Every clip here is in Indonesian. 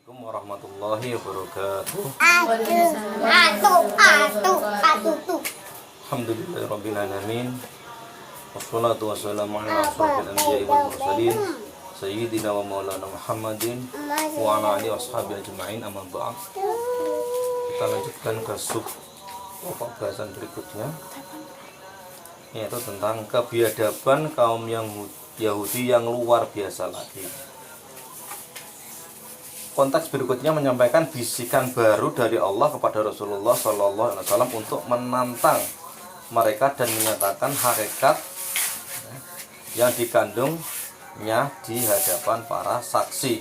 Assalamualaikum warahmatullahi wabarakatuh. Alhamdulillahirabbil alamin. Wassalatu wassalamu ala asyrofil anbiya'i wal mursalin sayyidina wa maulana Muhammadin wa ala alihi washabihi ajma'in, amma ba'd. Kita lanjutkan ke pokok bahasan berikutnya, yaitu tentang kebiadaban kaum Yahudi yang luar biasa lagi. Konteks berikutnya menyampaikan bisikan baru dari Allah kepada Rasulullah SAW untuk menantang mereka dan menyatakan hakikat yang dikandungnya di hadapan para saksi.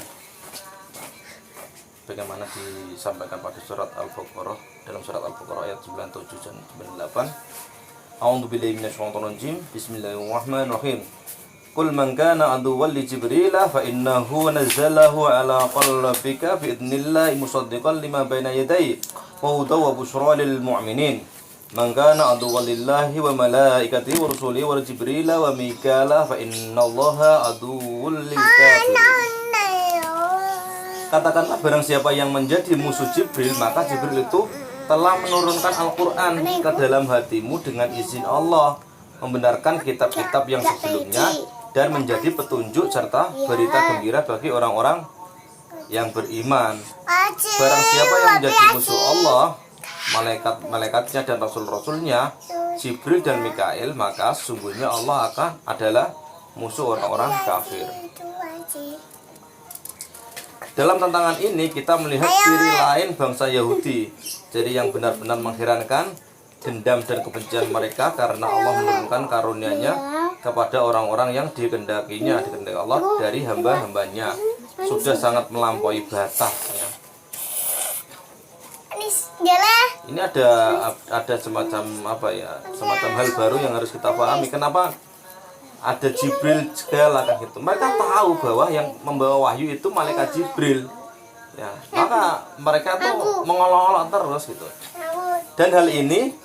Bagaimana disampaikan pada surat Al-Baqarah, dalam surat Al-Baqarah ayat 97 dan 98. A'udzubillahi minasyaitonir rajim. Bismillahirrahmanirrahim. Qul man kana aduwwan li Jibril fa innahu nazzalahu ala qalbika bi idznillah musaddiqan lima baina yadayhi wa hudan wa busyra lil mu'minin. Man kana aduwwan lillahi wa malaikatihi wa rusulihi wa Jibril wa Mikala fa innallaha aduwwul lil kafirin. Katakanlah, barang siapa yang menjadi musuh Jibril, maka Jibril itu telah menurunkan Al-Qur'an ke dalam hatimu dengan izin Allah, membenarkan kitab-kitab yang sebelumnya dan menjadi petunjuk serta berita gembira bagi orang-orang yang beriman. Barang siapa yang menjadi musuh Allah, malaikat-malaikatnya dan rasul-rasulnya, Jibril dan Mikail, maka sesungguhnya Allah adalah musuh orang-orang kafir. Dalam tantangan ini kita melihat ciri lain bangsa Yahudi, jadi yang benar-benar mengherankan dendam dan kebencian mereka karena Allah menurunkan karunia-Nya kepada orang-orang yang dikehendaki Allah dari hamba-hambanya, sudah sangat melampaui batas ya. Ini ada semacam semacam hal baru yang harus kita pahami. Kenapa ada Jibril segala kan gitu? Mereka tahu bahwa yang membawa wahyu itu malaikat Jibril ya, maka mereka tuh mengolok-olok terus gitu. Dan hal ini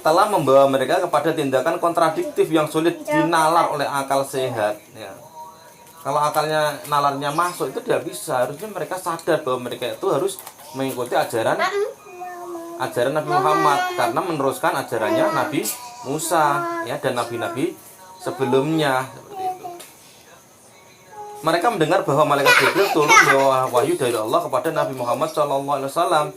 telah membawa mereka kepada tindakan kontradiktif yang sulit dinalar oleh akal sehat ya. Kalau akalnya nalarnya masuk itu tidak bisa. Harusnya mereka sadar bahwa mereka itu harus mengikuti ajaran Nabi Muhammad karena meneruskan ajarannya Nabi Musa ya, dan nabi-nabi sebelumnya seperti itu. Mereka mendengar bahwa malaikat Jibril turun membawa wahyu dari Allah kepada Nabi Muhammad SAW.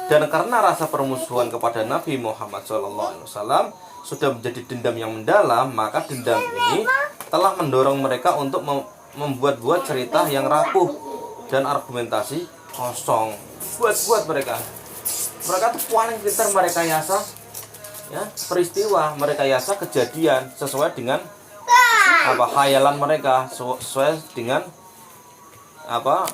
Dan karena rasa permusuhan kepada Nabi Muhammad SAW sudah menjadi dendam yang mendalam, maka dendam ini telah mendorong mereka untuk membuat-buat cerita yang rapuh dan argumentasi kosong. Buat-buat mereka tuh paling pintar merekayasa ya, peristiwa, merekayasa kejadian sesuai dengan khayalan mereka, sesuai dengan apa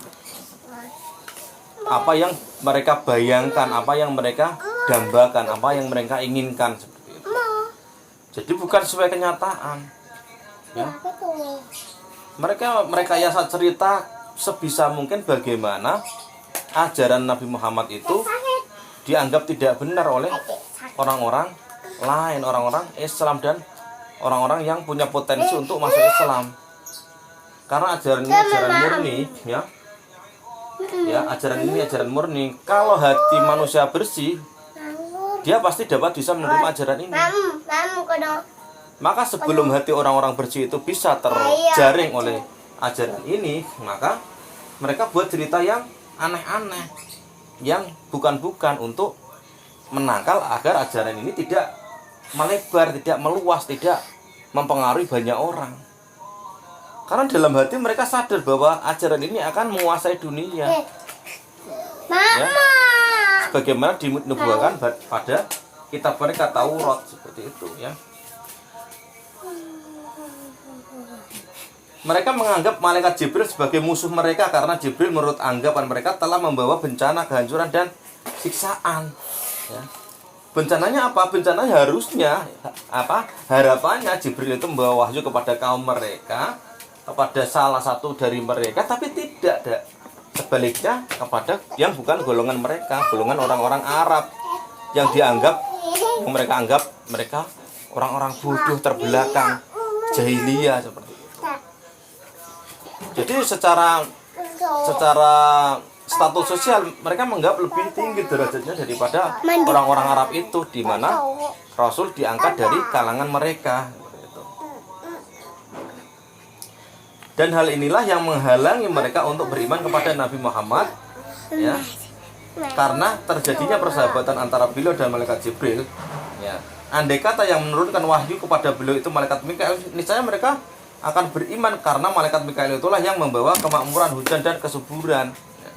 yang mereka bayangkan, apa yang mereka dambakan, apa yang mereka inginkan, seperti itu. Jadi bukan sesuai kenyataan ya. Mereka yasa cerita sebisa mungkin bagaimana ajaran Nabi Muhammad itu dianggap tidak benar oleh orang-orang lain, orang-orang Islam dan orang-orang yang punya potensi untuk masuk Islam. Karena ajaran ini ajaran murni ya. Ya, ajaran ini ajaran murni. Kalau hati manusia bersih, dia pasti dapat bisa menerima ajaran ini. Maka sebelum hati orang-orang bersih itu bisa terjaring oleh ajaran ini, maka mereka buat cerita yang aneh-aneh, yang bukan-bukan, untuk menangkal agar ajaran ini tidak melebar, tidak meluas, tidak mempengaruhi banyak orang. Karena dalam hati mereka sadar bahwa ajaran ini akan menguasai dunia ya, sebagaimana dinubuatkan pada kitab mereka Taurat, seperti itu ya. Mereka menganggap malaikat Jibril sebagai musuh mereka karena Jibril menurut anggapan mereka telah membawa bencana, kehancuran dan siksaan ya. Bencananya apa? Bencananya harusnya harapannya Jibril itu membawa wahyu kepada kaum mereka, kepada salah satu dari mereka, tapi tidak ada. Sebaliknya kepada yang bukan golongan mereka, golongan orang-orang Arab yang mereka anggap mereka orang-orang bodoh, terbelakang, jahiliyah, seperti itu. Jadi secara secara status sosial mereka menganggap lebih tinggi derajatnya daripada orang-orang Arab itu, di mana Rasul diangkat dari kalangan mereka. Dan hal inilah yang menghalangi mereka untuk beriman kepada Nabi Muhammad, ya, karena terjadinya persahabatan antara beliau dan malaikat Jibril. Ya, andai kata yang menurunkan wahyu kepada beliau itu malaikat Mikail, niscaya mereka akan beriman karena malaikat Mikail itulah yang membawa kemakmuran, hujan dan kesuburan. Ya.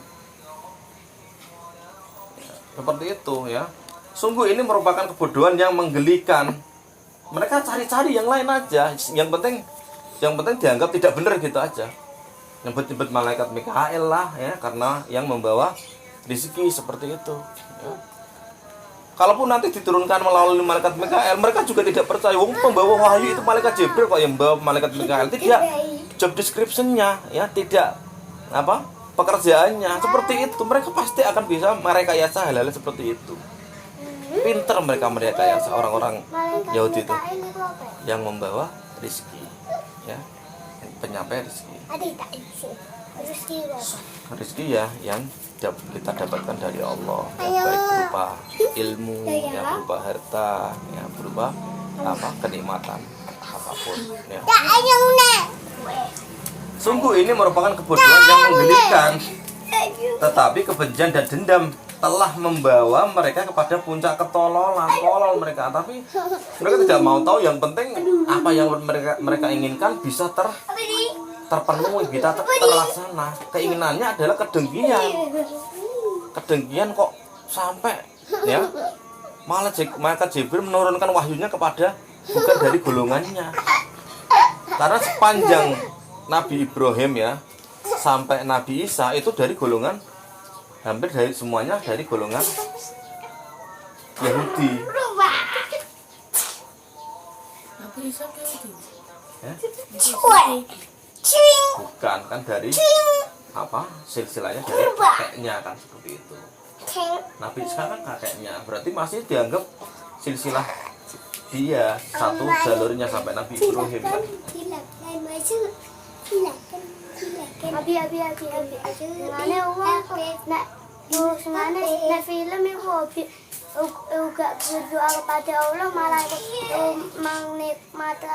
Ya, seperti itu ya. Sungguh ini merupakan kebodohan yang menggelikan. Mereka cari-cari yang lain aja. Yang penting dianggap tidak benar gitu aja. Nyebut-nyebut malaikat Mikail lah ya, karena yang membawa rezeki seperti itu. Ya. Kalaupun nanti diturunkan melalui malaikat Mikail, mereka juga tidak percaya. Wong pembawa wahyu itu malaikat Jibril kok yang membawa malaikat Mikail. Tidak job description-nya ya, tidak apa pekerjaannya seperti itu. Mereka pasti akan bisa merekayasa hal-hal seperti itu. Pinter mereka merekayasa orang-orang Yahudi itu yang membawa rezeki. Ya, penyampai rezeki. Rezeki ya yang kita dapatkan dari Allah, ya, baik berupa ilmu, ya, berupa harta, ya, berupa apa kenikmatan apapun. Ya. Sungguh ini merupakan kebodohan yang menggelikan. Tetapi kebencian dan dendam telah membawa mereka kepada puncak ketololan, tolol mereka. Tapi mereka tidak mau tahu. Yang penting apa yang mereka inginkan bisa terpenuhi, bisa terlaksana. Keinginannya adalah kedengkian kok sampai ya malaikat Jibril menurunkan wahyunya kepada bukan dari golongannya. Karena sepanjang Nabi Ibrahim ya sampai Nabi Isa itu dari golongan, hampir dari semuanya dari golongan Yahudi. Ya? Bukan kan dari apa silsilahnya dari kakeknya kan seperti itu. Nabi Isa kan kakeknya, berarti masih dianggap silsilah dia satu jalurnya sampai Nabi Ibrahim kan. Abi ngane uang nak film itu juga berdoa kepada Allah malah menikmati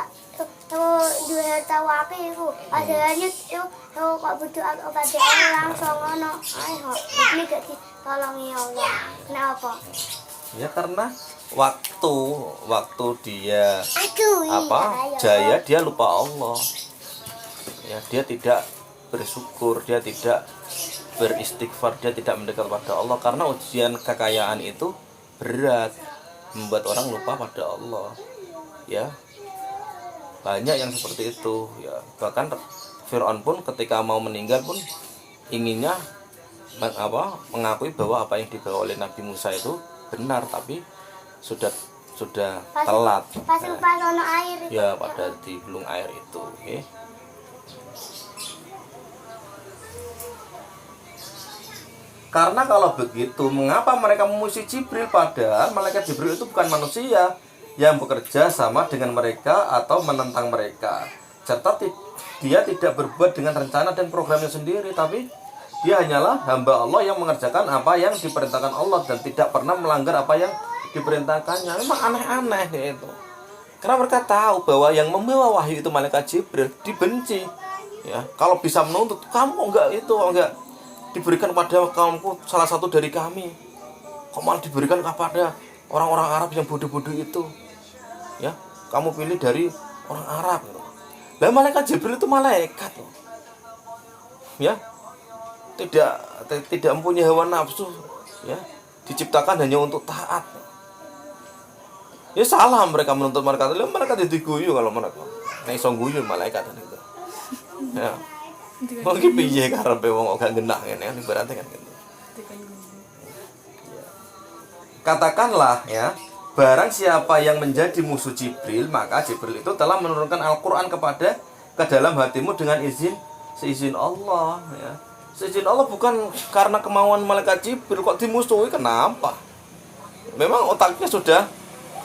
dua harta wakil itu adanya itu kok berdoa kepada Allah langsung ngono ayo ini gak ditolongi Allah. Kenapa? Ya karena waktu dia jaya dia lupa Allah. Ya, dia tidak bersyukur, dia tidak beristighfar, dia tidak mendekat pada Allah karena ujian kekayaan itu berat, membuat orang lupa pada Allah. Ya. Banyak yang seperti itu, ya. Bahkan Firaun pun ketika mau meninggal pun inginnya mengakui bahwa apa yang dibawa oleh Nabi Musa itu benar, tapi sudah telat. Ya, pada di gulung air itu, okay. Karena kalau begitu, mengapa mereka memuji Jibril padahal malaikat Jibril itu bukan manusia yang bekerja sama dengan mereka atau menentang mereka. Serta dia tidak berbuat dengan rencana dan programnya sendiri, tapi dia hanyalah hamba Allah yang mengerjakan apa yang diperintahkan Allah dan tidak pernah melanggar apa yang diperintahkannya. Memang aneh-aneh gitu. Karena mereka tahu bahwa yang membawa wahyu itu malaikat Jibril dibenci. Ya, kalau bisa menuntut, kamu enggak diberikan pada kaumku salah satu dari kami, kok malah diberikan kepada orang-orang Arab yang bodoh-bodoh itu, ya kamu pilih dari orang Arab gitu. Lah malaikat Jibril itu malaikat loh, ya tidak mempunyai hawa nafsu, ya diciptakan hanya untuk taat. Ya salah mereka menuntut mereka diguyu kalau mereka iso guyu malaikat itu, ya. Mungkin piye karepe wong gak genah ngene kan ibaratnya kan gitu. Katakanlah ya, barang siapa yang menjadi musuh Jibril, maka Jibril itu telah menurunkan Al-Qur'an ke dalam hatimu dengan seizin Allah ya. Seizin Allah, bukan karena kemauan malaikat Jibril kok dimusuhi. Kenapa? Memang otaknya sudah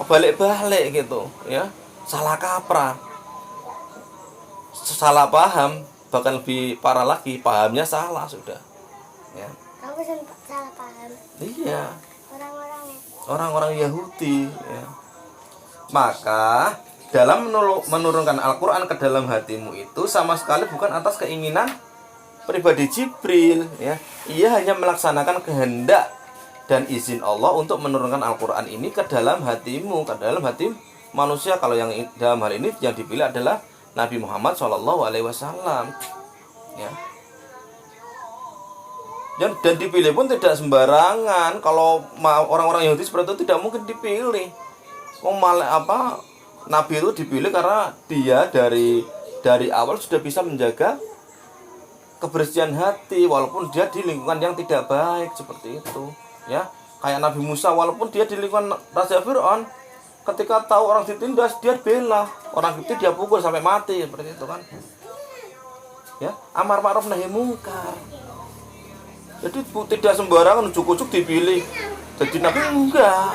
kebalik-balik gitu ya. Salah kaprah. Salah paham. bahkan lebih parah lagi, pahamnya salah sudah. Ya. Aku sempat salah paham. Iya. Orang-orangnya. Orang-orang Yahudi. Ya. Maka dalam menurunkan Al-Quran ke dalam hatimu itu sama sekali bukan atas keinginan pribadi Jibril. Ya. Ia hanya melaksanakan kehendak dan izin Allah untuk menurunkan Al-Quran ini ke dalam hatimu, ke dalam hati manusia. Kalau yang dalam hal ini yang dipilih adalah Nabi Muhammad SAW. Ya. Dan dipilih pun tidak sembarangan. Kalau orang-orang Yahudi seperti itu tidak mungkin dipilih. Nabi itu dipilih karena dia dari awal sudah bisa menjaga kebersihan hati walaupun dia di lingkungan yang tidak baik seperti itu. Ya, kayak Nabi Musa walaupun dia di lingkungan Raja Fir'aun, ketika tahu orang ditindas dia bela orang itu, dia pukul sampai mati seperti itu kan. Ya, amar ma'ruf nahi mungkar. Jadi tidak sembarangan ujuk-ujuk dipilih jadi nabi, enggak.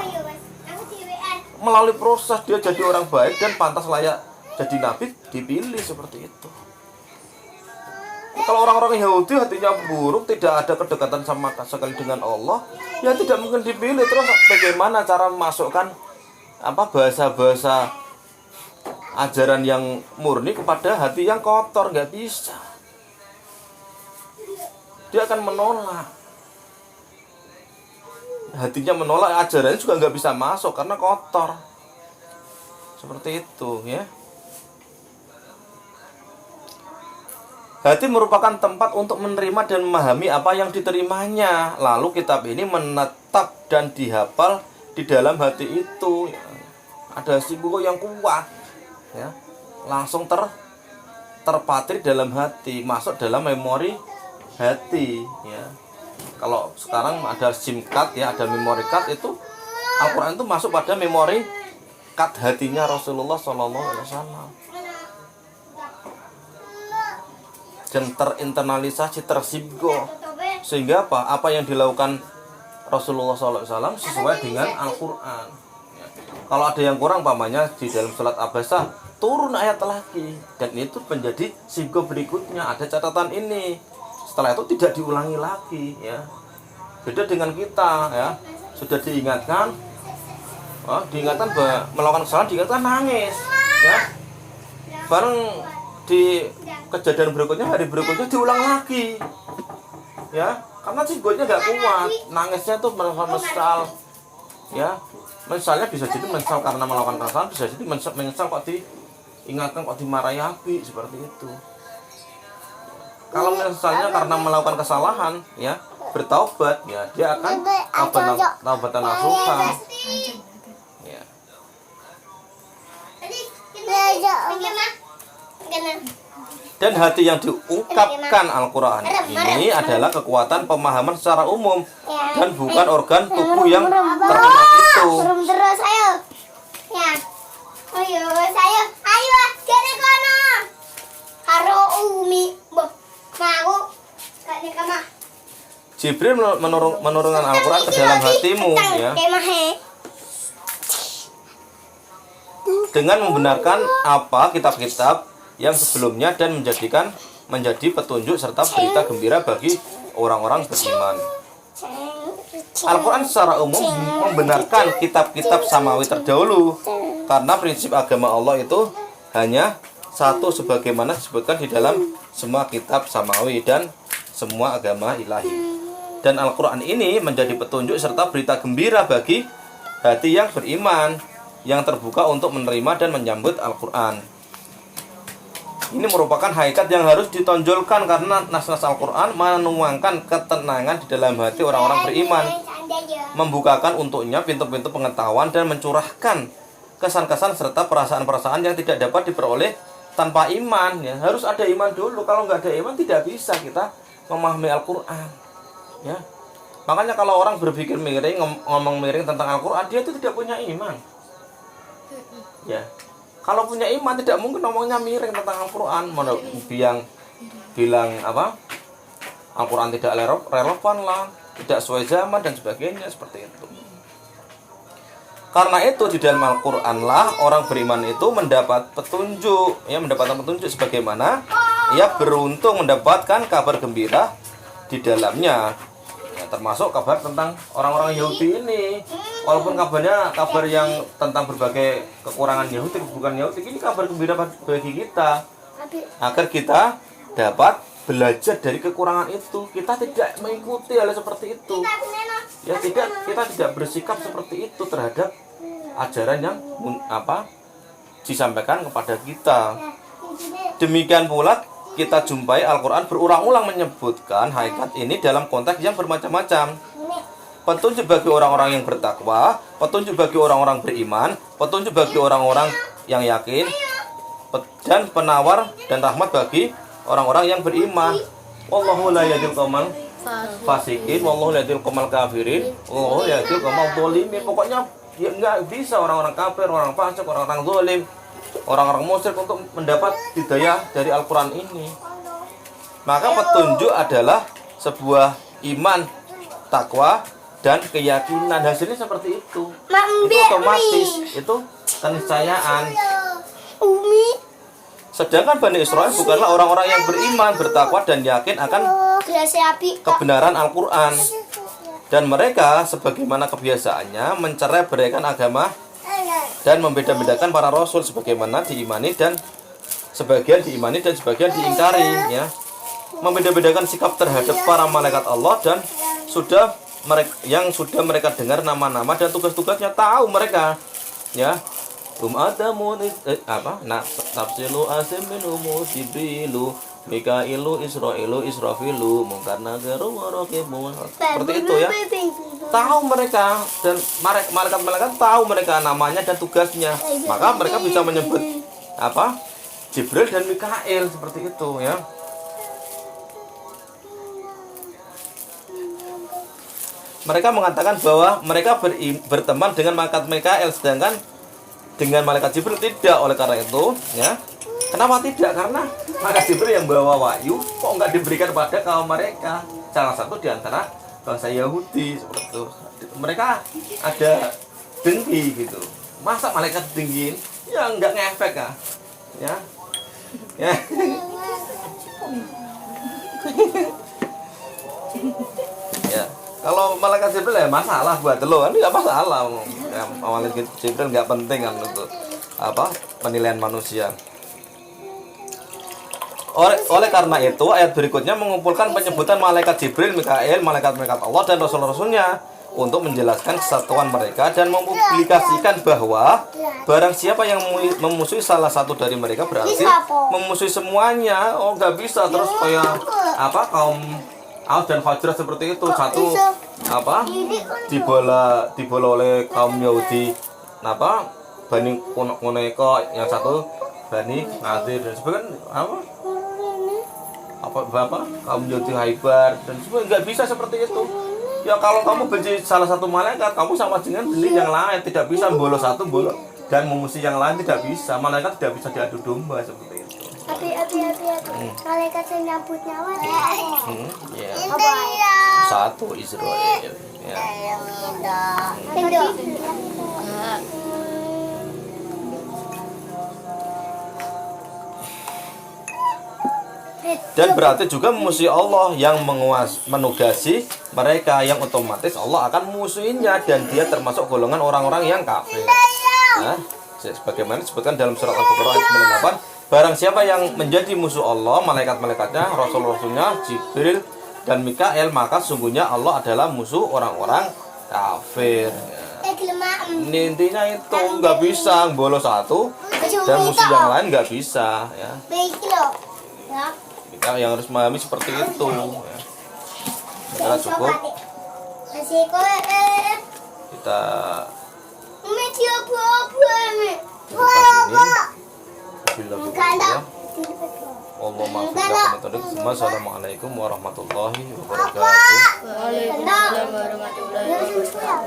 Melalui proses dia jadi orang baik dan pantas layak jadi nabi, dipilih seperti itu. Kalau orang-orang Yahudi hatinya buruk, tidak ada kedekatan sama sekali dengan Allah, ya tidak mungkin dipilih. Terus bagaimana cara memasukkan bahasa-bahasa ajaran yang murni kepada hati yang kotor? Nggak bisa. Dia akan menolak. Hatinya menolak, ajarannya juga nggak bisa masuk karena kotor. Seperti itu, ya. Hati merupakan tempat untuk menerima dan memahami apa yang diterimanya. Lalu kitab ini menetap dan dihafal di dalam hati itu. Ya. Ada simbol yang kuat, ya. Langsung terpatri dalam hati, masuk dalam memori hati. Ya. Kalau sekarang ada SIM card, ya, ada memory card, itu Al-Quran itu masuk pada memori card hatinya Rasulullah SAW. Dan terinternalisasi, tersibgo, sehingga apa yang dilakukan Rasulullah SAW sesuai dengan Al-Quran. Ya. Kalau ada yang kurang, pamannya di dalam sholat abasah turun ayat lagi, dan itu menjadi sibgo berikutnya, ada catatan ini. Setelah itu tidak diulangi lagi, ya. Beda dengan kita, ya, sudah diingatkan, bahwa melakukan kesalahan, diingatkan nangis, ya. Bareng di kejadian berikutnya, hari berikutnya diulang lagi, ya, karena sibuknya nggak kuat, nangisnya tuh menyesal, ya, menyesalnya bisa jadi menyesal karena melakukan kesalahan, bisa jadi menyesal kok diingatkan, kok dimarahi Abi, seperti itu. Kalau menyesalnya karena melakukan kesalahan, ya, bertaubat, ya, dia akan taubatan nasuha, ya. Dan hati yang diungkapkan Al-Quran ini adalah kekuatan pemahaman secara umum dan bukan organ tubuh yang terkena itu. Terus ayo. Ya. Ayo, kene kono. Karo umi, mbah. Mau gak nek kamah. Jibril menurunkan Al-Quran ke dalam hatimu, ya, dengan membenarkan apa kitab-kitab yang sebelumnya dan menjadi petunjuk serta berita gembira bagi orang-orang beriman. Al-Quran secara umum membenarkan kitab-kitab samawi terdahulu karena prinsip agama Allah itu hanya satu sebagaimana disebutkan di dalam semua kitab samawi dan semua agama ilahi. Dan Al-Quran ini menjadi petunjuk serta berita gembira bagi hati yang beriman, yang terbuka untuk menerima dan menyambut Al-Quran. Ini merupakan hakikat yang harus ditonjolkan karena nas-nas Al-Quran menuangkan ketenangan di dalam hati orang-orang beriman, membukakan untuknya pintu-pintu pengetahuan dan mencurahkan kesan-kesan serta perasaan-perasaan yang tidak dapat diperoleh tanpa iman. Ya, harus ada iman dulu. Kalau nggak ada iman tidak bisa kita memahami Al-Quran. Ya, makanya kalau orang berpikir miring, ngomong miring tentang Al-Quran, dia itu tidak punya iman. Ya, kalau punya iman tidak mungkin ngomongnya miring tentang Al-Quran. Bilang apa? Al-Quran tidak relevan lah, tidak sesuai zaman dan sebagainya, seperti itu. Karena itu di dalam Al-Quran lah orang beriman itu mendapat petunjuk, ya, mendapatkan petunjuk sebagaimana ia beruntung mendapatkan kabar gembira di dalamnya. Ya, termasuk kabar tentang orang-orang Yahudi ini. Walaupun kabarnya kabar yang tentang berbagai kekurangan Yahudi, bukan Yahudi, ini kabar gembira bagi kita. Agar kita dapat belajar dari kekurangan itu. Kita tidak mengikuti hal seperti itu. Ya kita tidak bersikap seperti itu terhadap ajaran yang disampaikan kepada kita. Demikian pula kita jumpai Al-Quran berulang-ulang menyebutkan hakikat ini dalam konteks yang bermacam-macam. Petunjuk bagi orang-orang yang bertakwa, petunjuk bagi orang-orang beriman, petunjuk bagi orang-orang yang yakin, dan penawar dan rahmat bagi orang-orang yang beriman. Wallahu la yahdil qaumal fasikin, wallahu la yahdil qaumal kafirin, wallahu la yahdil qaumal dzalimin. Pokoknya ya enggak bisa orang-orang kafir, orang fasik, orang-orang zalim, orang-orang musyrik untuk mendapat hidayah dari Al-Quran ini. Maka petunjuk adalah sebuah iman, takwa, dan keyakinan. Hasilnya seperti itu. Itu otomatis, itu keniscayaan. Sedangkan Bani Israil bukanlah orang-orang yang beriman, bertakwa, dan yakin akan kebenaran Al-Quran. Dan mereka sebagaimana kebiasaannya mencerai-beraikan agama dan membeda-bedakan para rasul, sebagaimana diimani dan sebagian diimani dan sebagian diingkari, ya. Membeda-bedakan sikap terhadap para malaikat Allah dan sudah mereka dengar nama-nama dan tugas-tugasnya, tahu mereka, ya. Tafsilu asim minumu Jibrilu Mikailu Israilu Israfilu Mungkar Nagaru Warokimu. Seperti itu, ya. Tahu mereka, dan malaikat-malaikat tahu mereka namanya dan tugasnya. Maka mereka bisa menyebut Jibril dan Mikail, seperti itu, ya. Mereka mengatakan bahwa mereka berteman dengan malaikat Mikail, sedangkan dengan malaikat Jibril tidak. Oleh karena itu, ya, kenapa tidak? Karena malaikat Jibril yang bawa wahyu kok nggak diberikan pada kaum mereka, salah satu di antara bangsa Yahudi, seperti itu. Mereka ada dengki gitu. Masa malaikat dengki? Ya nggak ngefek, ya. Ya. Ya. Kalau malaikat Jibril ya masalah buat lo, kan nggak masalah. Ya, malaikat Jibril nggak penting kan untuk penilaian manusia. Oleh karena itu, ayat berikutnya mengumpulkan penyebutan malaikat Jibril, Mikail, malaikat-malaikat Allah dan rasul-rasulnya untuk menjelaskan kesatuan mereka dan mempublikasikan bahwa barang siapa yang memusuhi salah satu dari mereka berarti memusuhi semuanya. Oh, nggak bisa terus kayak kaum Aus dan Khazraj seperti itu, satu dibola oleh kaum Yahudi Bani Qunayqa, yang satu Bani Nadir, dan sebagainya kaum Yahudi Haibar, dan sebagainya. Nggak bisa seperti itu. Ya kalau kamu benci salah satu malaikat, kamu sama dengan benci yang lain. Tidak bisa bolos satu dan memusuhi yang lain, tidak bisa. Malaikat tidak bisa diadu domba seperti itu. Malaikat yang nyambut nyawa Ya. Satu Israel, ya. Dan berarti juga memusuhi Allah yang menugasi mereka, yang otomatis Allah akan memusuhinya, dan dia termasuk golongan orang-orang yang kafir. Nah, sebagaimana disebutkan dalam surat Al-Baqarah ayat 98, barang siapa yang menjadi musuh Allah, malaikat-malaikatnya, rasul-rasulnya, Jibril dan Mikail, maka sungguhnya Allah adalah musuh orang-orang kafir. Ini intinya itu nggak bisa bolos satu dan musuh yang lain nggak bisa, ya. Kita yang harus memahami seperti itu, ya. Kita cukup kita Wassalamualaikum warahmatullahi wabarakatuh. Waalaikumsalam warahmatullahi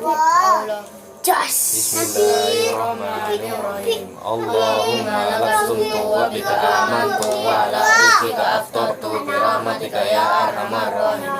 wabarakatuh. Bismillahirrahmanirrahim. Allahumma laksuntu wa bika amantu wa ala rizqika aftartu bi rahmatika ya arhamar rahimin.